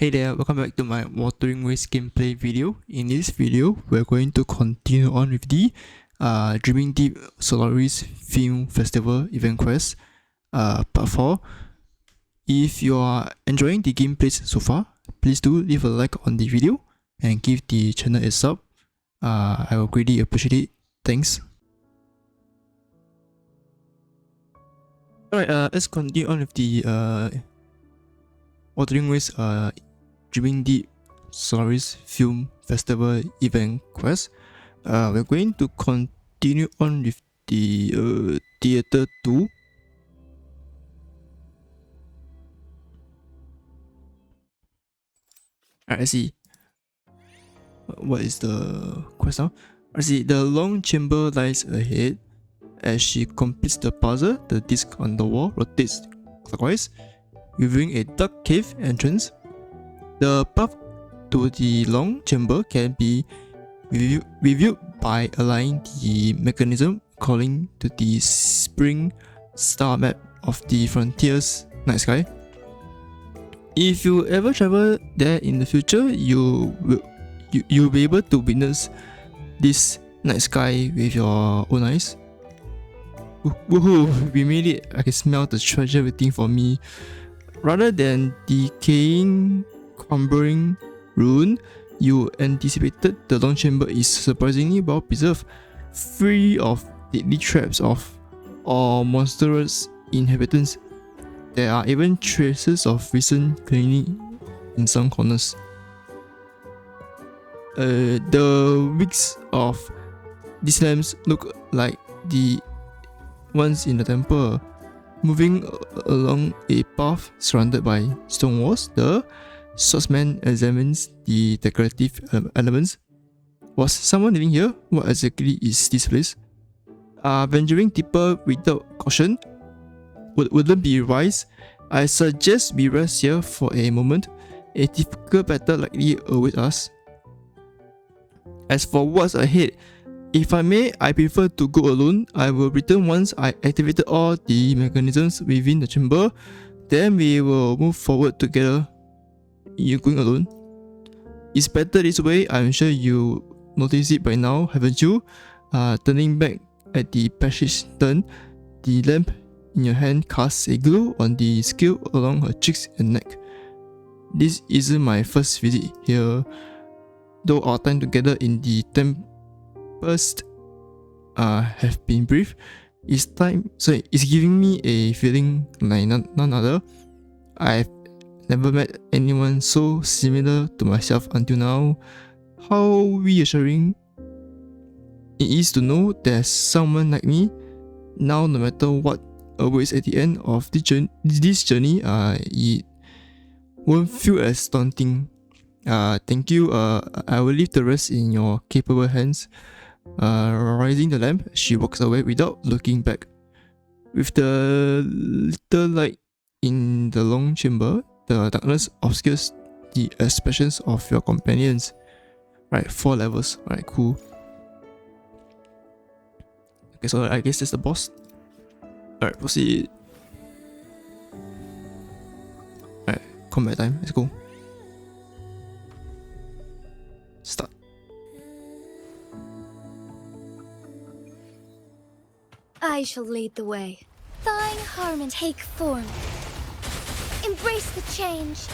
Hey there, welcome back to my Wuthering gameplay video. In this video, we're going to continue on with the Dreaming Deep Solaris Film Festival event quest, part 4. If you are enjoying the gameplays so far, please do leave a like on the video and give the channel a sub. I will greatly appreciate it. Thanks. Alright, let's continue on with the Wuthering Dreaming Deep Solaris Film Festival event quest. We're going to continue on with the Theater 2. Alright, let's see. What is the quest now? Let's see. The long chamber lies ahead. As she completes the puzzle, the disc on the wall rotates clockwise, revealing a dark cave entrance. The path to the long chamber can be reviewed by aligning the mechanism according to the spring star map of the Frontier's night sky. If you ever travel there in the future, you'll be able to witness this night sky with your own eyes. Woohoo! We made it! I can smell the treasure waiting for me. Rather than decaying, crumbling ruin, you anticipated the long chamber is surprisingly well preserved, free of deadly traps or monstrous inhabitants. There are even traces of recent cleaning in some corners. The wicks of these lamps look like the ones in the temple. Moving along a path surrounded by stone walls, the swordsman examines the decorative elements. Was someone living here? What exactly is this place? Venturing deeper without caution wouldn't be wise. I suggest we rest here for a moment. A difficult battle likely awaits us. As for what's ahead, if I may, I prefer to go alone. I will return once I activated all the mechanisms within the chamber. Then we will move forward together. You going alone? It's better this way. I'm sure you noticed it by now, haven't you? Turning back at the passage turn, the lamp in your hand casts a glow on the scale along her cheeks and neck. This isn't my first visit here, though our time together in the Tempest have been brief. It's giving me a feeling like none other. I've never met anyone so similar to myself until now. How reassuring it is to know there's someone like me. Now, no matter what awaits at the end of this journey, it won't feel as daunting. Thank you. I will leave the rest in your capable hands. Raising the lamp, she walks away without looking back. With the little light in the long chamber, the darkness obscures the expressions of your companions. Right, 4 levels. Alright, cool. Okay, so I guess that's the boss. Alright, proceed. Alright, combat time. Let's go. Start. I shall lead the way. Thine harmony take form. Embrace the change.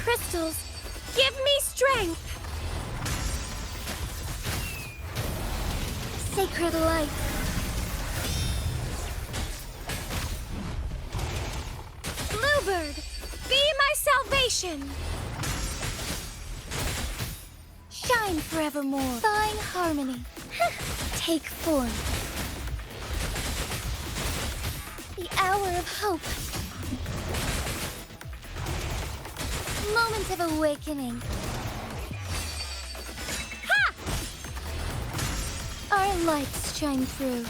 Crystals, give me strength. Sacred light. Bluebird, be my salvation. Shine forevermore. Thine harmony. Take form. The hour of hope. Moment of awakening. Ha! Our lights shine through.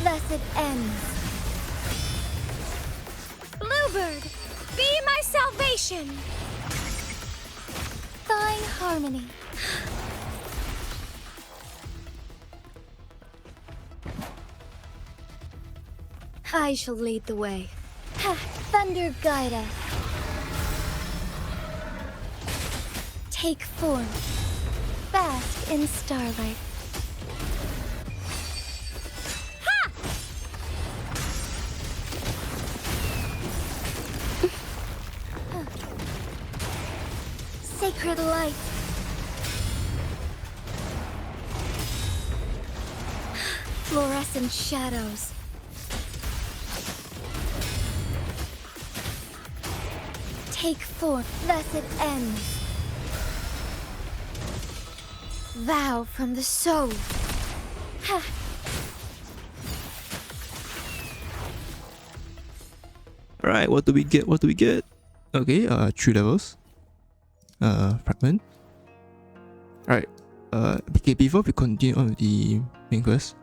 Thus it ends. Bluebird, be my salvation. Thine harmony. I shall lead the way. Ha! Thunder guide us. Take form. Bask in starlight. Ha! Sacred light. Fluorescent shadows. Take form, thus it ends. Vow from the soul. Ha! Alright, what do we get? What do we get? Okay, 3 levels. Fragment. Alright, okay, before we continue on with the main quest,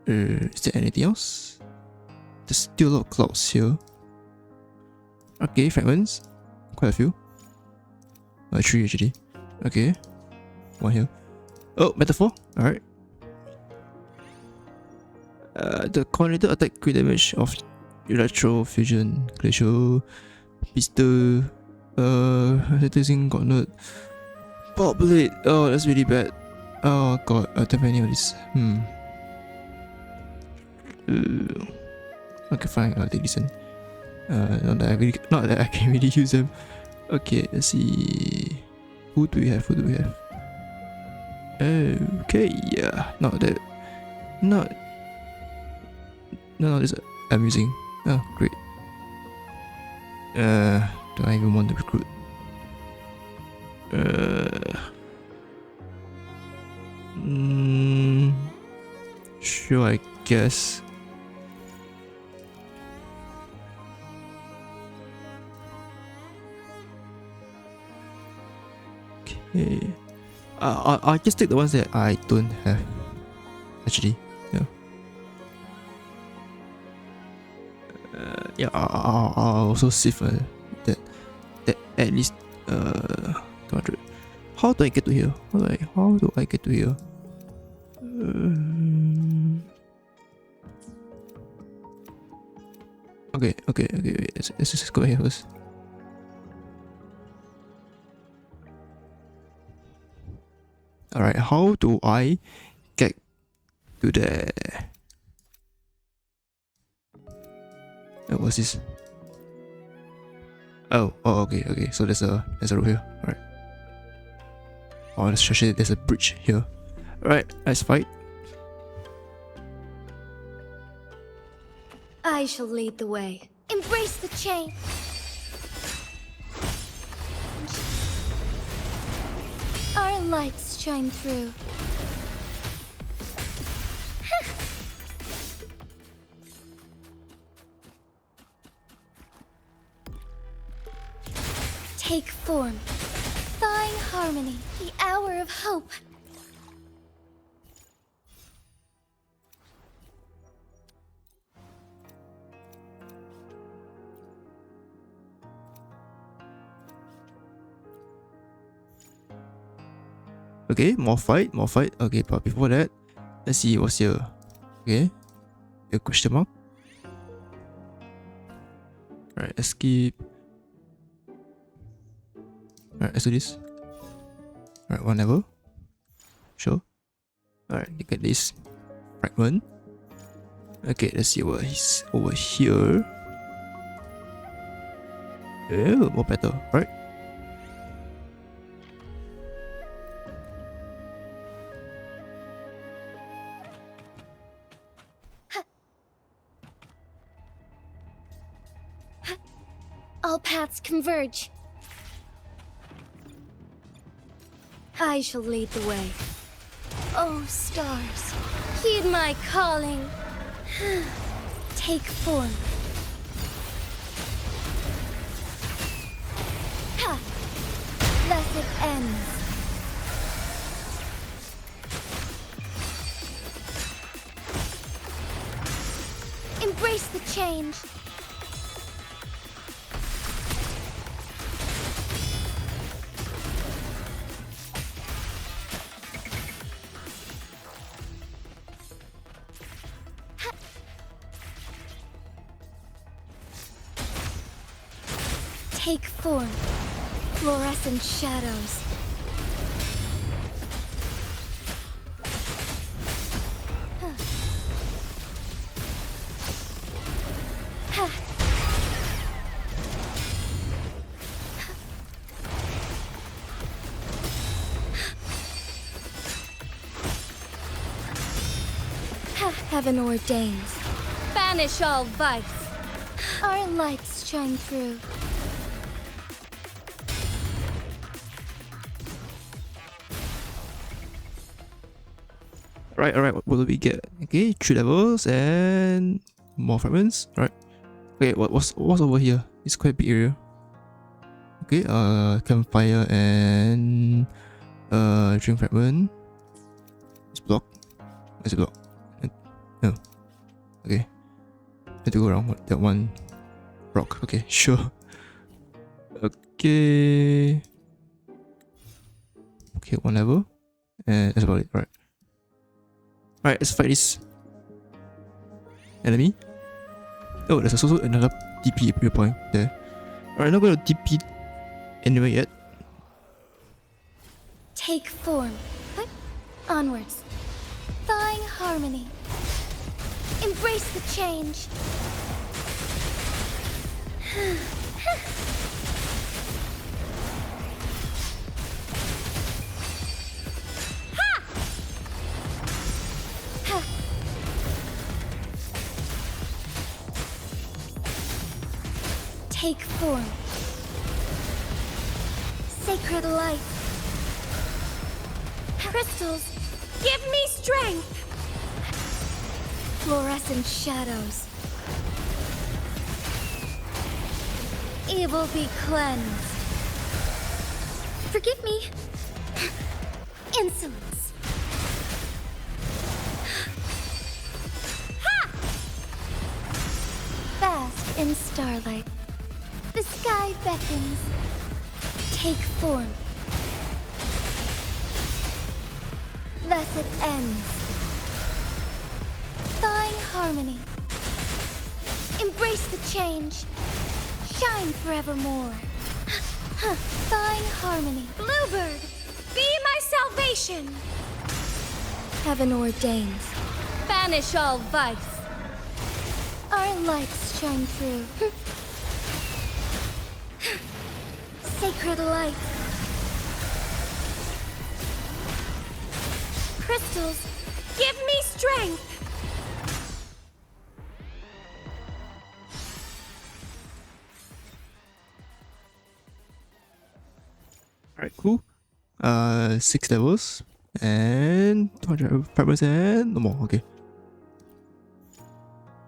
is there anything else? There's still a lot of clouds here. Okay, fragments. Quite a few. 3 actually. Okay. 1 here. Oh, metaphor. Alright. The coordinated attack crit damage of electro fusion, glacial, pistol, hitting gauntlet, pop blade. Oh, that's really bad. Oh god, I don't have any of this. Okay, fine. I'll take this one. Not that I can really use them. Okay, let's see. Who do we have? Who do we have? Okay, yeah. Not that. Not. No, this I'm using. Oh, great. Do I even want to recruit? Sure, I guess. Okay. I'll just take the ones that I don't have. Actually, yeah. Yeah, I'll also save that at least 200. How do I get to here? How do I get to here? Okay, wait, let's just go here first. Alright, how do I get to there? What's this? Oh, okay. So there's a road here. Alright. Oh, there's a bridge here. Alright, let's fight. I shall lead the way. Embrace the chain. Our lights shine through. Take form. Thine harmony, the hour of hope. Okay, more fight. Okay, but before that, let's see what's here. Okay, a question mark. Alright, escape. Alright, let's do this. Alright, 1 level. Sure. Alright, look at this fragment. Okay, let's see what is over here. Oh, more better. Alright. All paths converge. I shall lead the way. Oh, stars, heed my calling. Take form. Ha! Thus it ends. Embrace the change. take form. Fluorescent shadows. Heaven ordains. Banish all vice. Our lights shine through. Alright, what do we get? Okay, 3 levels and more fragments. Alright. Okay, what's over here? It's quite a big area. Okay, campfire and dream fragment. It's blocked. Where's it blocked? No. Okay. I have to go around that one rock. Okay, sure. Okay. Okay, 1 level. And that's about it. Alright. Alright, let's fight this enemy. Oh, there's also another TP point there. Alright, not going to TP anywhere yet. Take form. Onwards. Thawing harmony. Embrace the change. Take form. Sacred light. Crystals, give me strength. Fluorescent shadows. Evil be cleansed. Forgive me. Insolence. Ha! Fast in starlight. The sky beckons. Take form. Thus it ends. Thawing harmony. Embrace the change. Shine forevermore. Thawing harmony. Bluebird, be my salvation. Heaven ordains. Banish all vice. Our lights shine through. Sacred light. Crystals, give me strength. Alright, cool. 6 levels and 200 fragments and no more. Okay.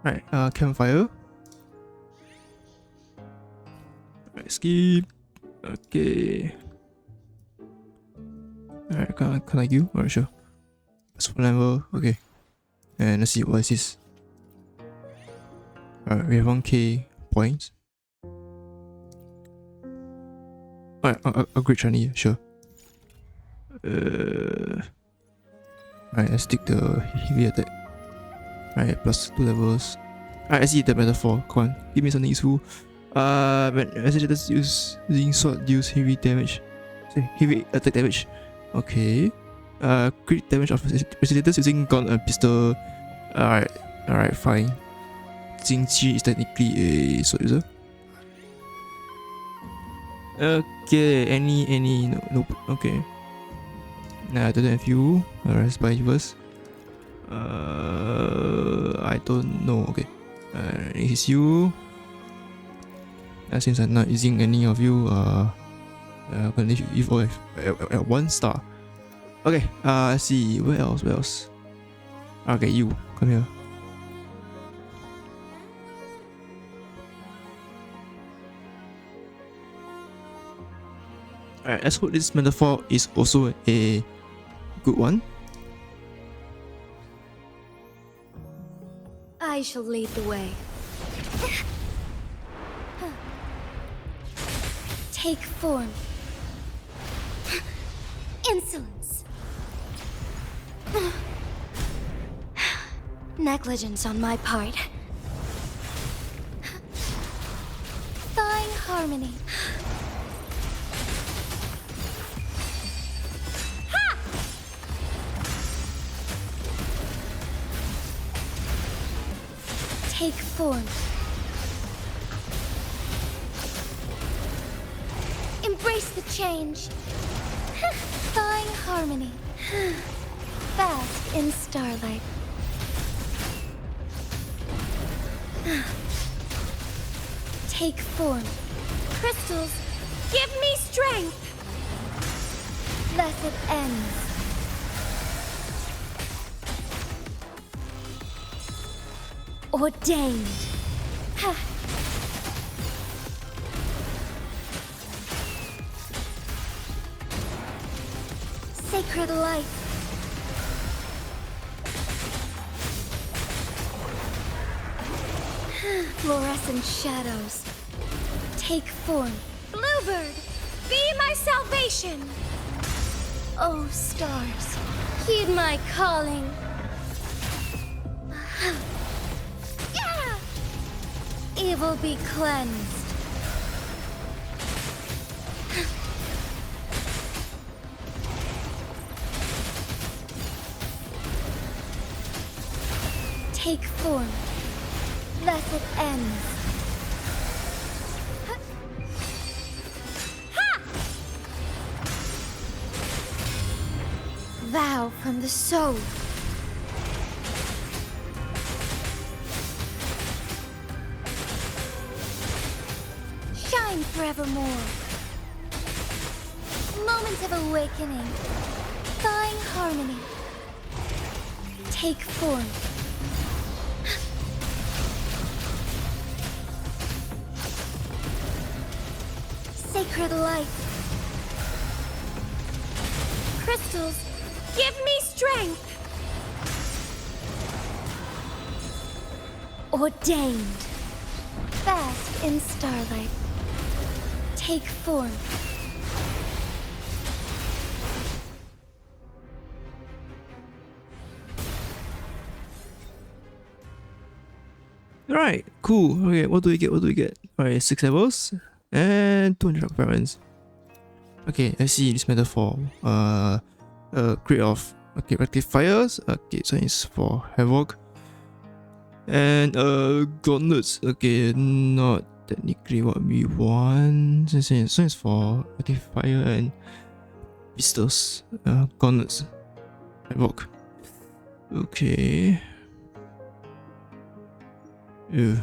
Alright, campfire. Alright, skip. Okay. Alright, can I do? Alright, sure. That's 1 level. Okay. And let's see what is this. Alright, we have 1k points. Alright, upgrade shiny, sure. Alright, let's take the heavy attack. Alright, plus 2 levels. Alright, I see the metaphor. Come on, give me something useful. When messages using sword deals heavy damage. Heavy attack damage. Okay. Crit damage of facilitators using gun and pistol. Alright, fine. Jingqi is technically a sword user. Okay, any, nope, okay. Nah, I don't have you. Let's buy first. I don't know, okay. This is you. Since I'm not using any of you, I'm gonna leave you all at 1 star. Okay, let's see, where else? Okay, you, come here. Alright, let's hope this metaphor is also a good one. I shall lead the way. Take form. Insolence. Negligence on my part. Thawing harmony. Take form. Embrace the change. Thawing harmony. Bask in starlight. Take form. Crystals, give me strength. Blessed ends. Ordained. Sacred light. Fluorescent shadows. Take form. Bluebird, be my salvation. Oh, stars, heed my calling. Evil be cleansed. Take form. Blessed ends. Vow from the soul. Shine forevermore. Moment of awakening. Thawing harmony. Take form. Sacred light. Crystals, give me strength. Ordained. Bask in starlight. Take form. Alright, cool. Okay, what do we get? Alright, 6 levels and 200 appearance. Okay, let's see this metaphor. Create of rectifiers. Okay, so it's for havoc. And gauntlets. Okay, not technically what we want. So it's for rectifier and pistols. Gauntlets. Havoc. Okay. Right,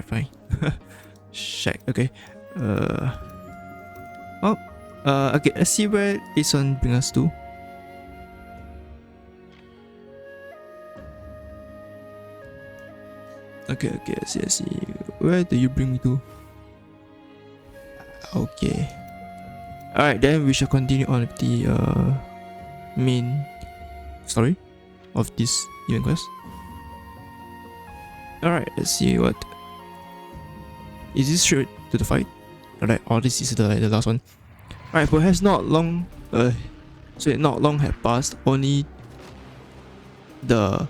fine. Shack. Okay. Okay, let's see where this one brings us to. Okay, let's see. Where do you bring me to? Okay. Alright, then we shall continue on with the main story of this event quest. Alright, let's see what. Is this straight to the fight? Alright, or this is the last one. Alright, perhaps not long had passed, only the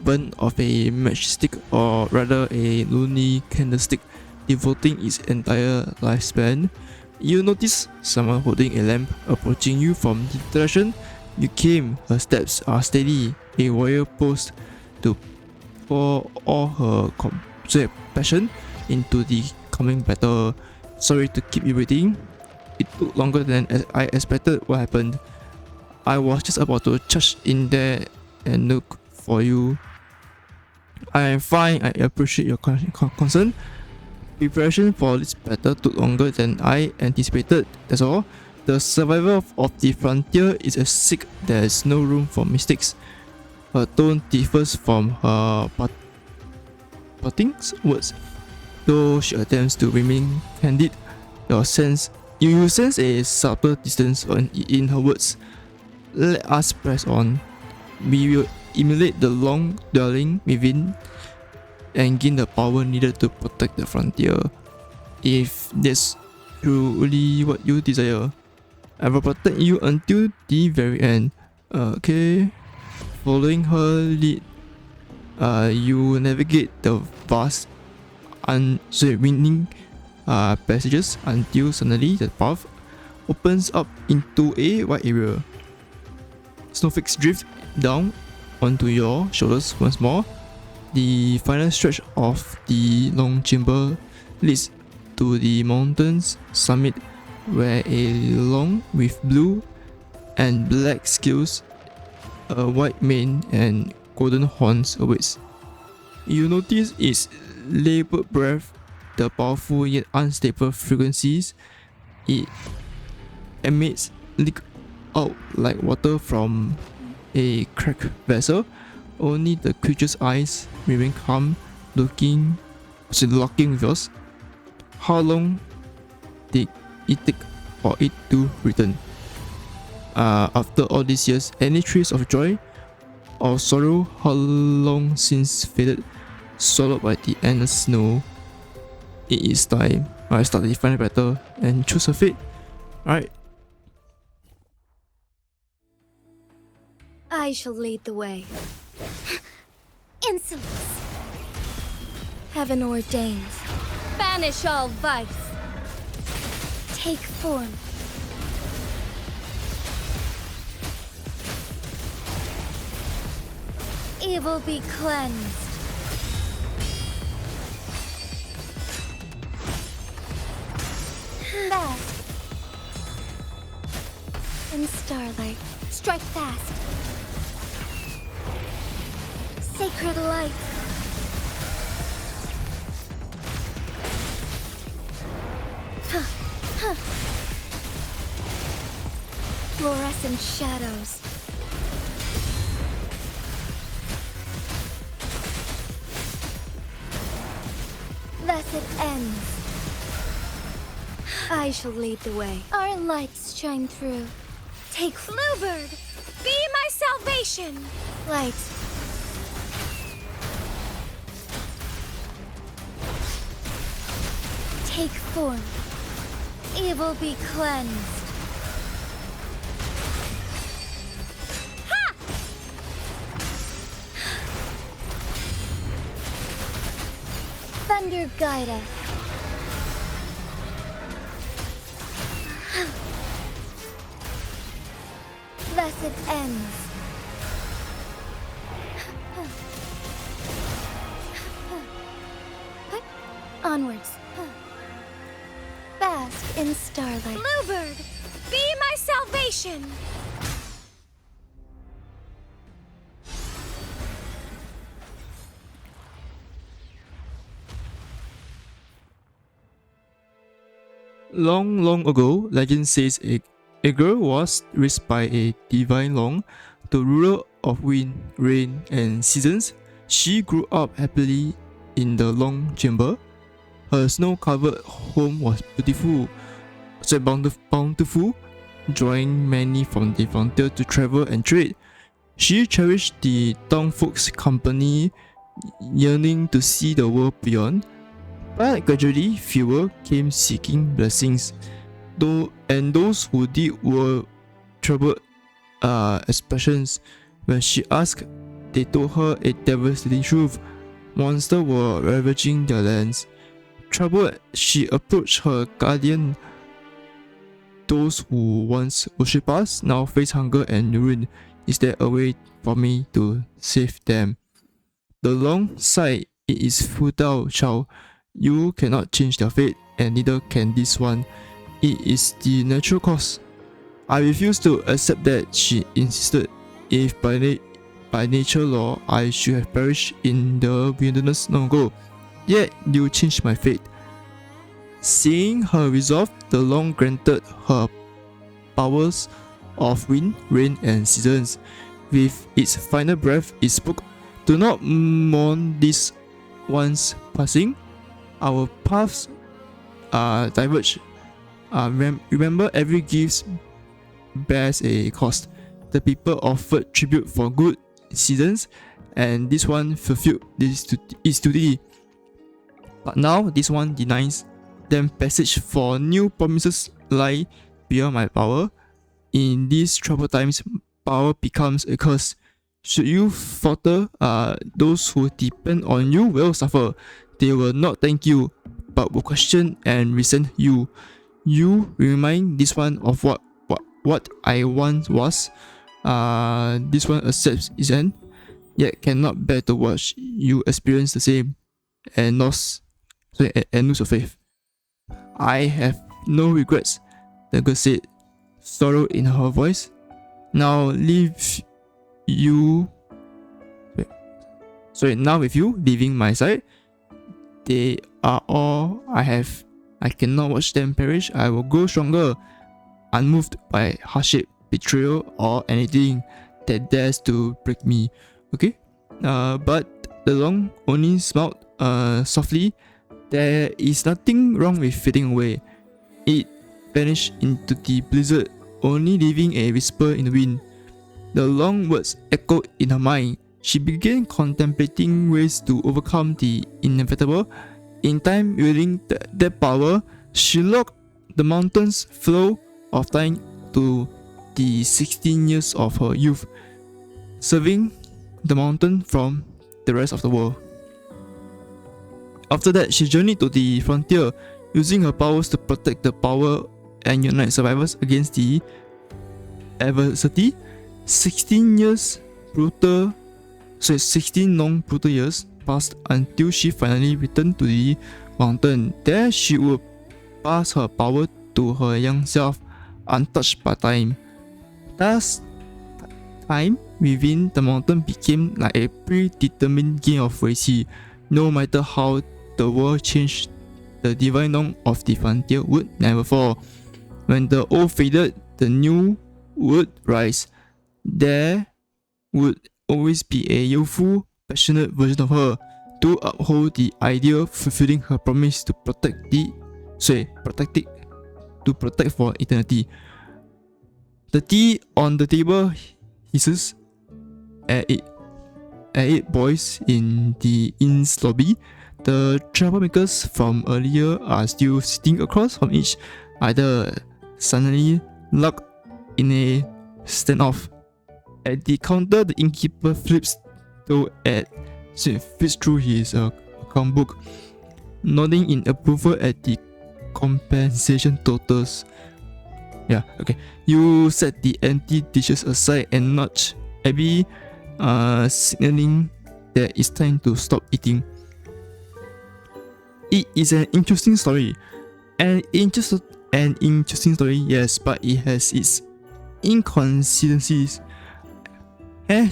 burn of a matchstick, or rather a lonely candlestick, devoting its entire lifespan. You notice someone holding a lamp approaching you from the direction you came. Her steps are steady, a warrior posed to pour all her passion into the coming battle. Sorry to keep you waiting. It took longer than I expected. What happened? I was just about to charge in there and look for you. I am fine. I appreciate your concern. Preparation for this battle took longer than I anticipated. That's all. The survival of the frontier is a sick. There is no room for mistakes. Her tone differs from her parting words, though she attempts to remain candid. You sense a subtle distance in her words. Let us press on. We will emulate the long dwelling within and gain the power needed to protect the frontier. If that's truly what you desire, I will protect you until the very end. Okay. Following her lead, you navigate the vast winning passages until suddenly the path opens up into a wide area. Snowflakes drift down onto your shoulders once more. The final stretch of the long chamber leads to the mountain's summit, where a long with blue and black scales, a white mane and golden horns awaits. You notice its laboured breath, the powerful yet unstable frequencies it emits leak out like water from a cracked vessel. Only the creature's eyes remain calm, locking with yours. How long did it take for it to return? After all these years, any trace of joy or sorrow, how long since faded, swallowed by the endless snow? It is time. I start the final battle and choose a fate. Alright. I shall lead the way. Insolence. Heaven ordains. Banish all vice. Take form. Evil be cleansed. Fast. In starlight, strike fast. Sacred light. Fluorescent shadows. Thus it ends. I shall lead the way. Our lights shine through. Take Bluebird, be my salvation. Light. Take form. Evil be cleansed. Ha! Thunder guide us. Thus it ends. Onwards. Bask in starlight. Bluebird, be my salvation. Long ago, legend says a girl was raised by a divine Long, the ruler of wind, rain, and seasons. She grew up happily in the Long chamber. Her snow-covered home was bountiful, drawing many from the frontier to travel and trade. She cherished the town folks' company, yearning to see the world beyond. But gradually, fewer came seeking blessings, and those who did were troubled expressions. When she asked, they told her a devastating truth: monsters were ravaging their lands. Troubled, she approached her guardian. Those who once worshipped us now face hunger and ruin. Is there a way for me to save them? The Long sighed. It is futile, child. You cannot change their fate, and neither can this one. It is the natural cause. I refuse to accept that, she insisted. If by nature law I should have perished in the wilderness long ago, yet you changed my fate. Seeing her resolve, the Long granted her powers of wind, rain, and seasons. With its final breath, it spoke: do not mourn this once passing. Our paths diverge. Remember, every gift bears a cost. The people offered tribute for good seasons, and this one fulfilled its duty. But now this one denies them passage, for new promises lie beyond my power. In these troubled times, power becomes a curse. Should you falter, those who depend on you will suffer. They will not thank you, but will question and resent you. You remind this one of what I once was. This one accepts its end, yet cannot bear to watch you experience the same and lose your faith. I have no regrets, the girl said, sorrow in her voice. Now with you leaving my side, they are all I have. I cannot watch them perish. I will grow stronger, unmoved by hardship, betrayal, or anything that dares to break me. Okay? But the long only smiled softly. There is nothing wrong with fading away. It vanished into the blizzard, only leaving a whisper in the wind. The long words echoed in her mind. She began contemplating ways to overcome the inevitable. In time, wielding that power, she locked the mountain's flow of time to the 16 years of her youth, serving the mountain from the rest of the world. After that, she journeyed to the frontier, using her powers to protect the power and unite survivors against the adversity. 16 long brutal years passed until she finally returned to the mountain. There she would pass her power to her young self, untouched by time. Thus, time within the mountain became like a predetermined game of Weiqi. No matter how the world changed, the divine dawn of the frontier would never fall. When the old faded, the new would rise. There would always be a youthful, passionate version of her to uphold the ideal, fulfilling her promise to protect for eternity. The tea on the table hisses as it boils in the inn's lobby. The troublemakers from earlier are still sitting across from each other, suddenly locked in a standoff. At the counter, the innkeeper flips through his account book, nodding in approval at the compensation totals. Yeah, okay. You set the empty dishes aside and nudge Abby, signaling that it's time to stop eating. It is an interesting story. An interesting story, yes, but it has its inconsistencies.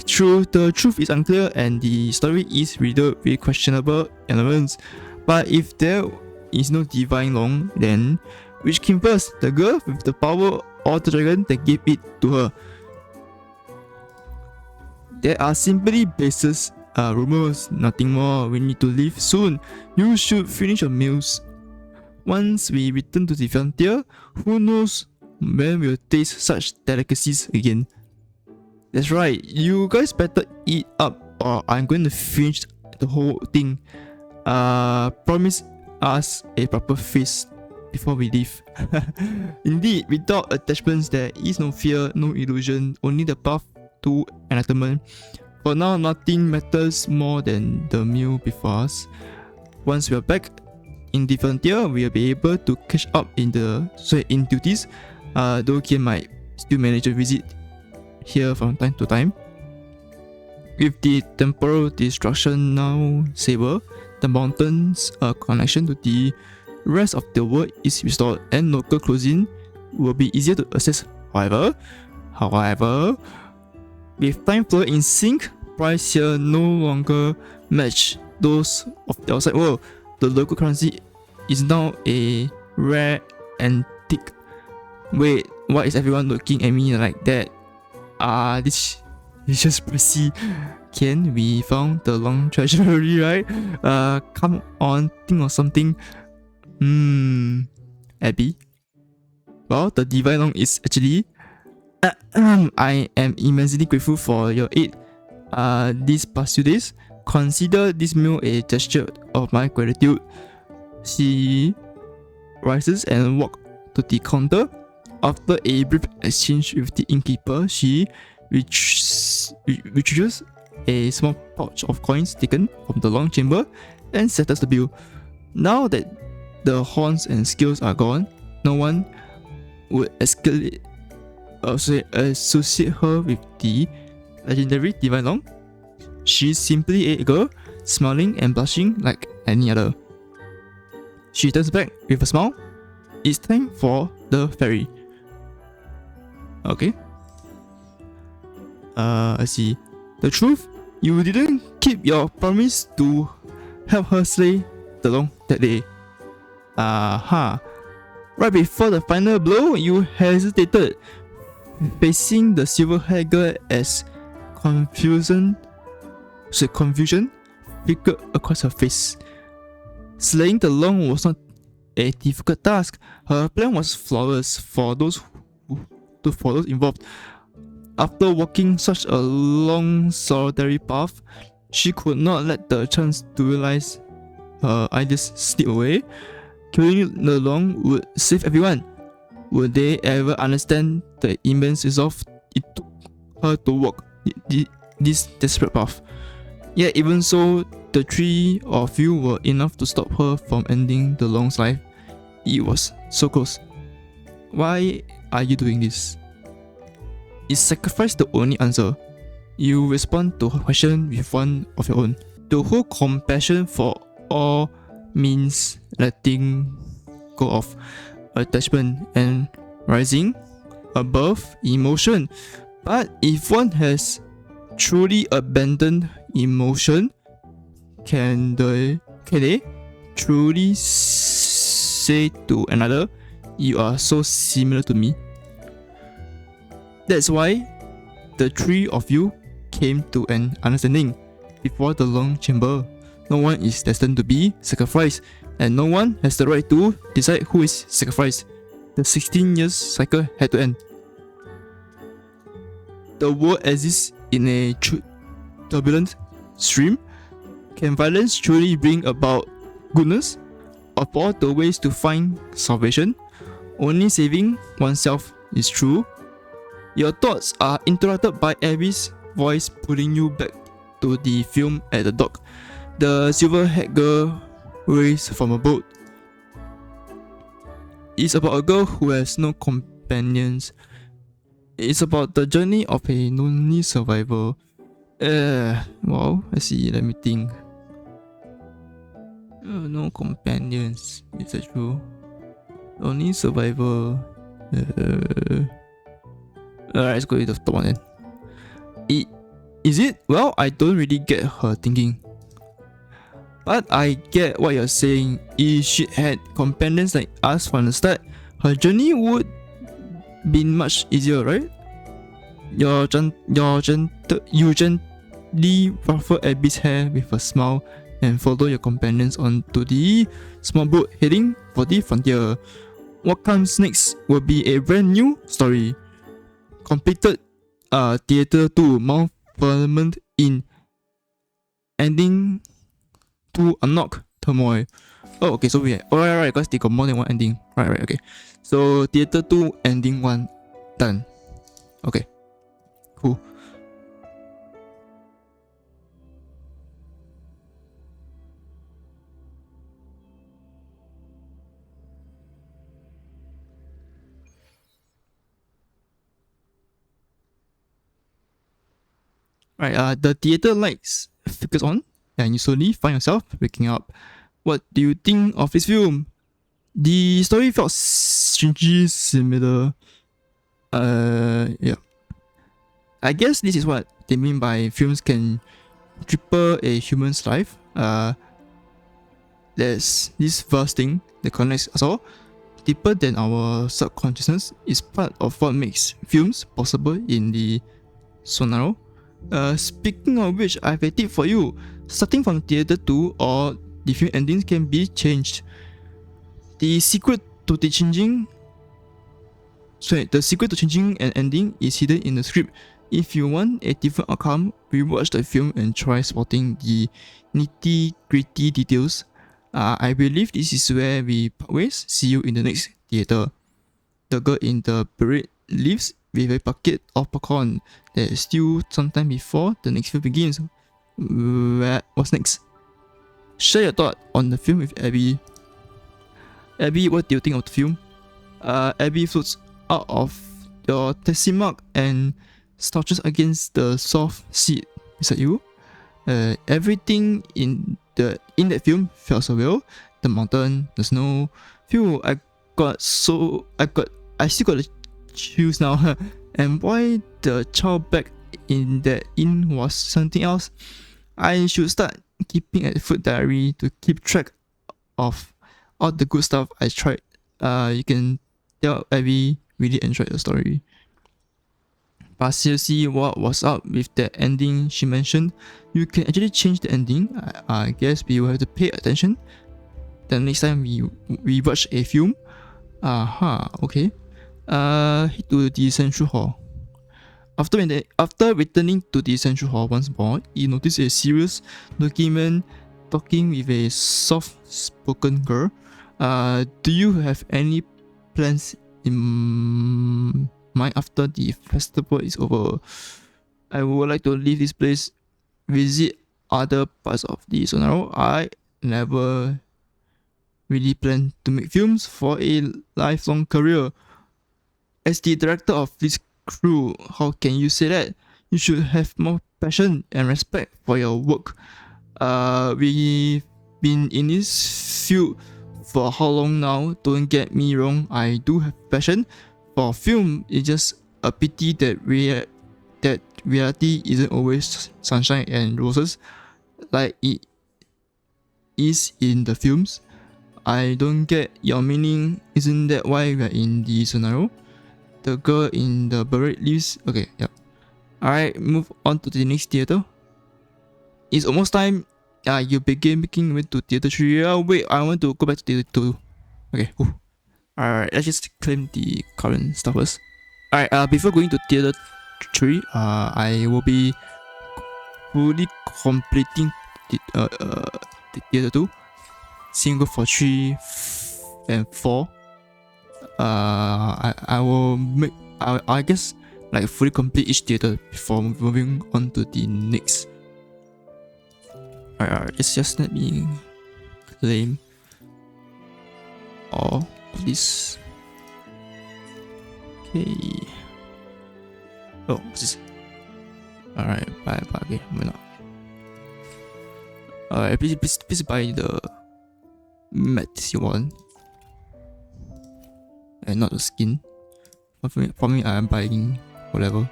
True, the truth is unclear and the story is riddled with questionable elements. But if there is no divine law, then which came first, the girl with the power or the dragon that gave it to her? There are simply baseless rumors, nothing more. We need to leave soon. You should finish your meals. Once we return to the frontier, who knows when we'll taste such delicacies again. That's right, you guys better eat up or I'm going to finish the whole thing. Promise us a proper feast before we leave. Indeed, without attachments there is no fear, no illusion, only the path to enlightenment. For now, nothing matters more than the meal before us. Once we are back in the frontier, we will be able to catch up in duties. Though Kian might still manage to visit here from time to time. With the temporal destruction now stable, the mountain's connection to the rest of the world is restored and local cuisine will be easier to access. However, with time flow in sync, price here no longer match those of the outside world. The local currency is now a rare antique. Wait, why is everyone looking at me like that? This is just pricey. Kian, we found the long treasury, right? Come on, think of something. Abby? Well, the divine long is actually... I am immensely grateful for your aid these past few days. Consider this meal a gesture of my gratitude. She rises and walks to the counter. After a brief exchange with the innkeeper, she retrieves a small pouch of coins taken from the long chamber and settles the bill. Now that the horns and scales are gone, no one would associate her with the legendary Divine Long. She's simply a girl, smiling and blushing like any other. She turns back with a smile. It's time for the ferry. Okay. I see. The truth, you didn't keep your promise to help her slay the Long that day. Aha. Right before the final blow, you hesitated, facing the silver-haired girl as confusion flickered across her face. Slaying the Long was not a difficult task. Her plan was flawless for those involved. After walking such a long solitary path, she could not let the chance to realize her ideas slip away. Killing the Long would save everyone. Would they ever understand the immense resolve it took her to walk this desperate path? Yet even so, the three of you were enough to stop her from ending the Long's life. It was so close. Why are you doing this? Is sacrifice the only answer? You respond to her question with one of your own. To hold compassion for all means letting go of attachment and rising above emotion. But if one has truly abandoned emotion, can they truly say to another, "You are so similar to me"? That's why the three of you came to an understanding before the Long Chamber. No one is destined to be sacrificed, and no one has the right to decide who is sacrificed. The 16 years cycle had to end. The world exists in a turbulent stream. Can violence truly bring about goodness? Of all the ways to find salvation, only saving oneself is true. Your thoughts are interrupted by Abby's voice pulling you back to the film at the dock. The silver-haired girl raised from a boat. It's about a girl who has no companions. It's about the journey of a lonely survivor. Wow, I see, let me think. No companions, is that true? Lonely survivor. Alright, let's go with the top one then. Is it? Well, I don't really get her thinking. But I get what you're saying. If she had companions like us from the start, her journey would be much easier, right? You gently ruffle Abby's hair with a smile and follow your companions onto the small boat heading for the frontier. What comes next will be a brand new story. Completed Theatre 2 Mount Firmament in ending to unlock Turmoil. Oh, okay, so we have, right, because they got more than one ending. Right, okay. So Theatre 2 ending 1 done. Okay, cool. Right, the theatre lights flickers on, and you slowly find yourself waking up. What do you think of this film? The story felt strangely similar. Yeah. I guess this is what they mean by films can triple a human's life. There's this vast thing that connects us all, deeper than our subconsciousness. Is part of what makes films possible in the scenario. Speaking of which, I have a tip for you. Starting from Theatre 2 or the film endings can be changed. The secret to changing an ending is hidden in the script. If you want a different outcome, rewatch the film and try spotting the nitty-gritty details. I believe this is where we part ways. See you in the next theatre. The girl in the parade leaves with a bucket of popcorn. There's still some time before the next film begins. What's next? share your thought on the film with Abby. Abby, what do you think of the film? Abby floats out of your taxi mark and slouches against the soft seat beside you. Everything in that film felt so well. The mountain, the snow. Phew, I still got the chills now. And why the child back in that inn was something else. I should start keeping a food diary to keep track of all the good stuff I tried. You can tell Abby really enjoyed the story. But seriously, what was up with that ending she mentioned? You can actually change the ending. I guess we will have to pay attention the next time we watch a film. Okay. Head to the Central Hall. After returning to the Central Hall once more, you notice a serious looking man talking with a soft-spoken girl. Do you have any plans in mind after the festival is over? I would like to leave this place, visit other parts of the Solaris. I never really plan to make films for a lifelong career. As the director of this crew, how can you say that? You should have more passion and respect for your work. We've been in this field for how long now? Don't get me wrong, I do have passion for film. It's just a pity that reality isn't always sunshine and roses like it is in the films. I don't get your meaning. Isn't that why we're in the scenario? The girl in the beret leaves. Okay, yep. Alright, move on to the next theater. It's almost time. You begin making way to theater 3. Wait, I want to go back to theater 2. Okay, alright, let's just claim the current stuff first. Alright, before going to theater 3, I will be fully completing the theater 2. Same go for 3 and 4. I will make, I guess, like fully complete each theater before moving on to the next. Alright, just let me claim all of this. Okay. Oh, what's this? Alright, bye. Okay, why not? Alright, please buy the mats you want. And not the skin. For me, I am buying whatever.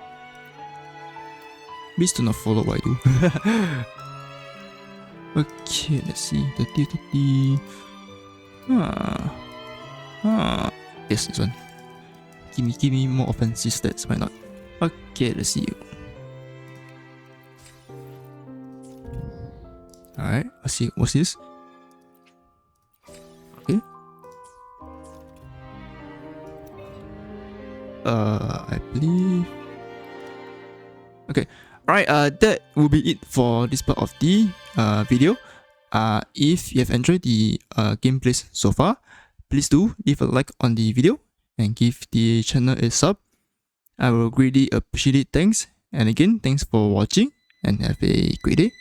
Please do not follow what I do. Okay, let's see. Yes, this one. Give me more offensive stats, why not? Okay, let's see. Alright, let's see. What's this? Okay. I believe. Okay. Alright, that will be it for this part of the video. If you have enjoyed the gameplays so far, please do leave a like on the video and give the channel a sub. I will greatly appreciate it. Thanks. And again, thanks for watching and have a great day.